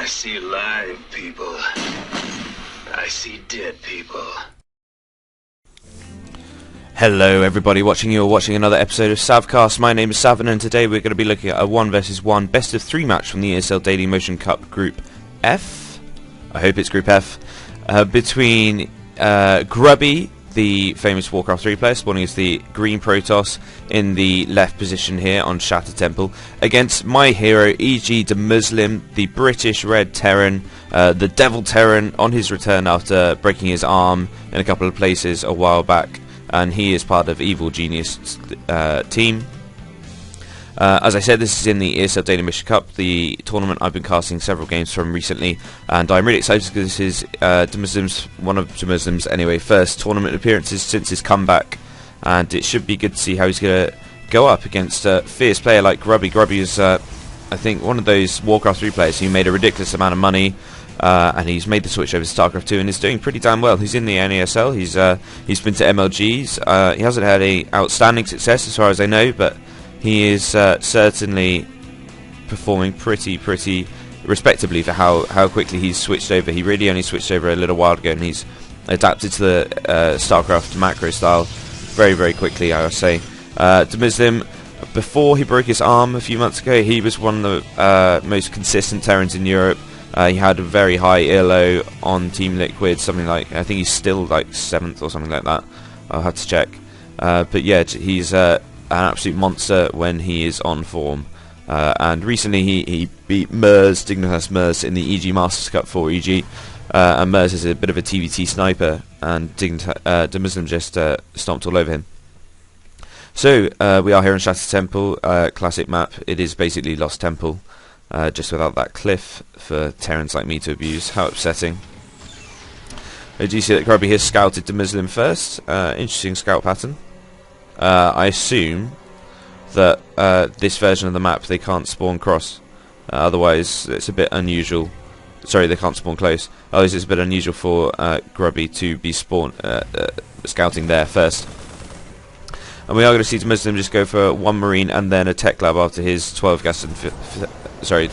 I see live people. I see dead people. Hello everybody watching. You're watching another episode of Savcast. My name is Savin and today we're going to be looking at a 1 vs 1 best of 3 match from the ESL Daily Motion Cup Group F. I hope it's Group F. Between Grubby, the famous Warcraft 3 player, spawning as the green Protoss in the left position here on Shattered Temple, against my hero EGDemuslim, the British red Terran, the Devil Terran, on his return after breaking his arm in a couple of places a while back. And he is part of Evil Genius team. As I said, this is in the ESL Daily Motion Cup, the tournament I've been casting several games from recently, and I'm really excited because this is one of Demuslim's anyway first tournament appearances since his comeback, and it should be good to see how he's going to go up against a fierce player like Grubby. Grubby is, I think, one of those Warcraft 3 players who made a ridiculous amount of money. And he's made the switch over to StarCraft 2 and is doing pretty damn well. He's in the NESL, he's been to MLGs, he hasn't had any outstanding success as far as I know, but he is certainly performing pretty respectably for how quickly he's switched over. He really only switched over a little while ago and he's adapted to the StarCraft macro style very quickly, I would say. Demuslim, before he broke his arm a few months ago, he was one of the most consistent Terrans in Europe. He had a very high ELO on Team Liquid, something like, I think he's still like 7th or something like that. I'll have to check. But yeah, he's an absolute monster when he is on form. And recently he beat Dignitas Mers in the EG Masters Cup for EG. And Mers is a bit of a TVT sniper, and Demuslim just stomped all over him. So we are here in Shattered Temple, classic map. It is basically Lost Temple. Just without that cliff for Terrans like me to abuse. How upsetting. Do you see that Grubby has scouted Demuslim first? Interesting scout pattern. I assume that this version of the map they can't spawn cross. Otherwise it's a bit unusual. Sorry, they can't spawn close. Otherwise it's a bit unusual for Grubby to be scouting there first. And we are going to see Demuslim just go for 1 Marine and then a Tech Lab after his 12 gas and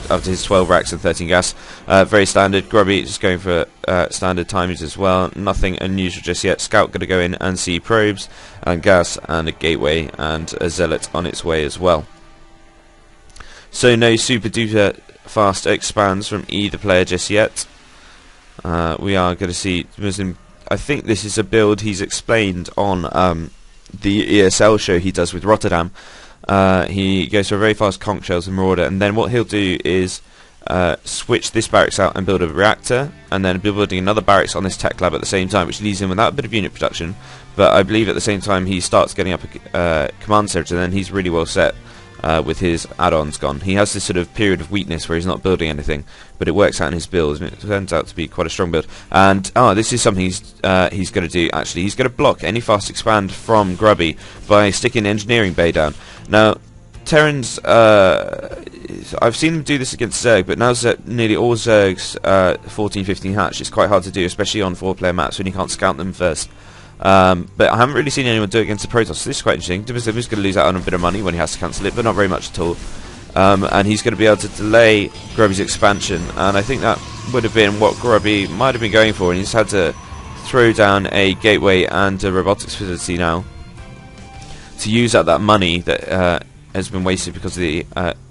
after his 12 racks and 13 gas. Very standard. Grubby just going for standard timings as well. Nothing unusual just yet. Scout going to go in and see probes and gas and a gateway and a zealot on its way as well. So no super duper fast expands from either player just yet. We are going to see Muslim. I think this is a build he's explained on the ESL show he does with Rotterdam. He goes for a very fast conch shells and marauder, and then what he'll do is switch this barracks out and build a reactor, and then be building another barracks on this tech lab at the same time, which leaves him without a bit of unit production. But I believe at the same time he starts getting up a command center, and then he's really well set with his add-ons gone. He has this sort of period of weakness where he's not building anything, but it works out in his build, and it turns out to be quite a strong build. And this is something he's going to do. Actually, he's going to block any fast expand from Grubby by sticking Engineering Bay down. Now, Terrans, I've seen them do this against Zerg, but now nearly all Zerg's 14-15 hatch is quite hard to do, especially on 4-player maps when you can't scout them first. But I haven't really seen anyone do it against the Protoss, so this is quite interesting. Demuslim is going to lose out on a bit of money when he has to cancel it, but not very much at all. And he's going to be able to delay Grubby's expansion, and I think that would have been what Grubby might have been going for, and he's had to throw down a gateway and a robotics facility now to use up that money that has been wasted because of the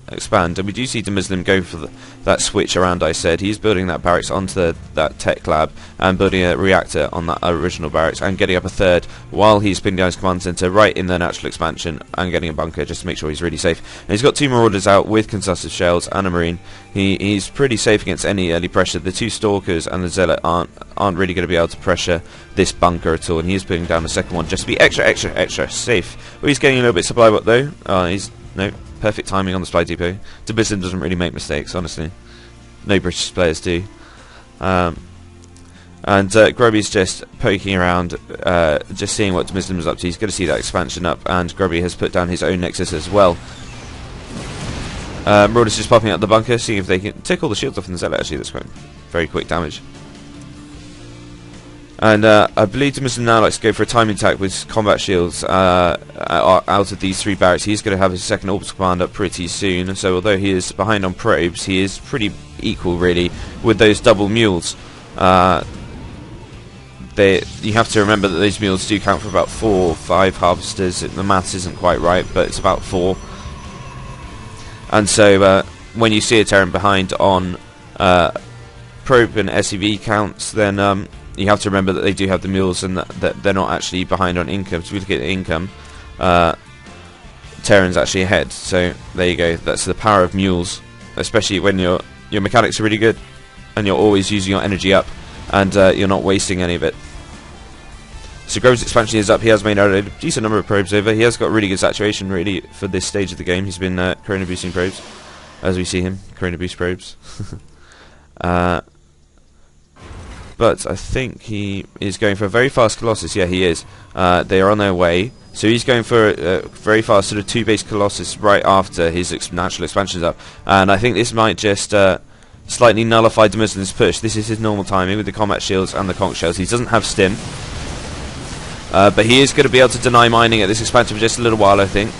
expand. And we do see Demuslim go for that switch around. I said he's building that barracks onto that tech lab and building a reactor on that original barracks and getting up a third while he's pinning down his command center right in the natural expansion and getting a bunker just to make sure he's really safe. And he's got 2 marauders out with consussive shells and a marine. He's pretty safe against any early pressure. The 2 stalkers and the zealot aren't really going to be able to pressure this bunker at all, and he's putting down the second one just to be extra safe. Well, he's getting a little bit supply bot though. Perfect timing on the supply depot. Demuslim doesn't really make mistakes, honestly. No British players do. And Grubby's just poking around, just seeing what Demuslim is up to. He's going to see that expansion up, and Grubby has put down his own Nexus as well. Marauders just popping out the bunker, seeing if they can take all the shields off in the Zealot. Actually, that's quite very quick damage. And I believe Demuslim now likes to go for a timing attack with combat shields out of these 3 barracks. He's going to have his second orbital command up pretty soon. So although he is behind on probes, he is equal really with those double mules. You have to remember that those mules do count for about 4 or 5 harvesters. The maths isn't quite right, but it's about 4. And so when you see a Terran behind on probe and SEV counts, then you have to remember that they do have the mules and that they're not actually behind on income. So if we look at the income, Terran's actually ahead. So there you go. That's the power of mules, especially when your mechanics are really good and you're always using your energy up and you're not wasting any of it. So Grubby's expansion is up. He has made out a decent number of probes over. He has got really good saturation really for this stage of the game. He's been corona boosting probes, as we see him, corona boost probes. But I think he is going for a very fast Colossus. Yeah, he is. They are on their way. So he's going for a very fast sort of 2-base Colossus right after his natural expansion is up. And I think this might just slightly nullify EGDemuslim's push. This is his normal timing with the combat shields and the conch shells. He doesn't have stim. But he is going to be able to deny mining at this expansion for just a little while, I think.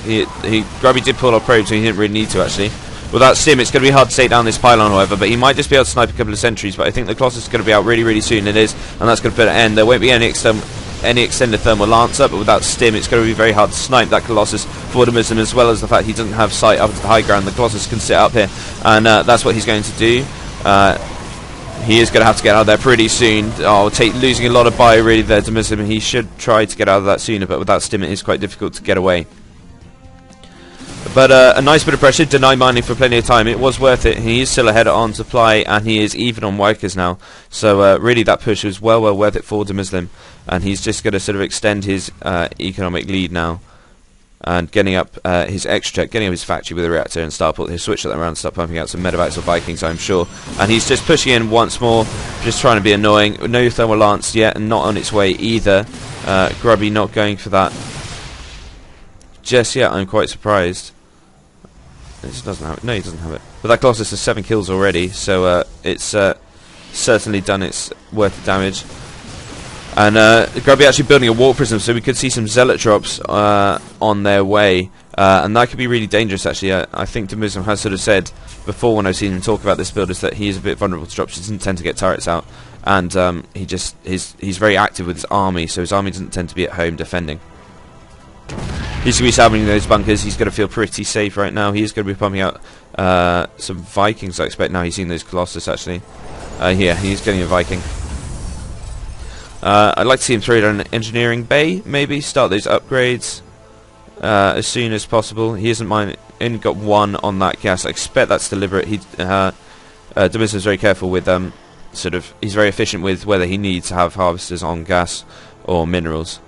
Grubby did pull off probes, so he didn't really need to, actually. Without stim, it's going to be hard to take down this pylon, however, but he might just be able to snipe a couple of sentries, but I think the Colossus is going to be out really, really soon. It is, and that's going to put an end. There won't be any extended thermal lancer, but without stim, it's going to be very hard to snipe that Colossus for EGDemuslim, as well as the fact he doesn't have sight up to the high ground. The Colossus can sit up here, and that's what he's going to do. He is going to have to get out of there pretty soon. Losing a lot of bio really there to EGDemuslim. He should try to get out of that sooner, but without stim it is quite difficult to get away. But a nice bit of pressure, deny mining for plenty of time. It was worth it. He is still ahead on supply, and he is even on Wikers now. So really that push was well worth it for EGDemuslim. And he's just going to sort of extend his economic lead now. And getting up his extra, getting up his factory with a reactor and starport. He'll switch that around and start pumping out some medevacs or Vikings, I'm sure. And he's just pushing in once more, just trying to be annoying. No thermal lance yet, and not on its way either. Grubby not going for that just yet. I'm quite surprised. This doesn't have it. No, he doesn't have it. But that Colossus has 7 kills already, so it's certainly done its worth of damage. And Grubby actually building a warp prism, so we could see some zealot drops on their way, and that could be really dangerous. Actually, I think EGDemuslim has sort of said before when I've seen him talk about this build is that he is a bit vulnerable to drops. He doesn't tend to get turrets out, and he's very active with his army, so his army doesn't tend to be at home defending. He's going to be salvaging those bunkers. He's going to feel pretty safe right now. He is going to be pumping out some Vikings, I expect. Now he's seen those Colossus actually. Here, he's getting a Viking. I'd like to see him throw down an engineering bay, maybe start those upgrades as soon as possible. He isn't only got 1 on that gas. I expect that's deliberate. EGDemuslim is very careful with he's very efficient with whether he needs to have harvesters on gas or minerals.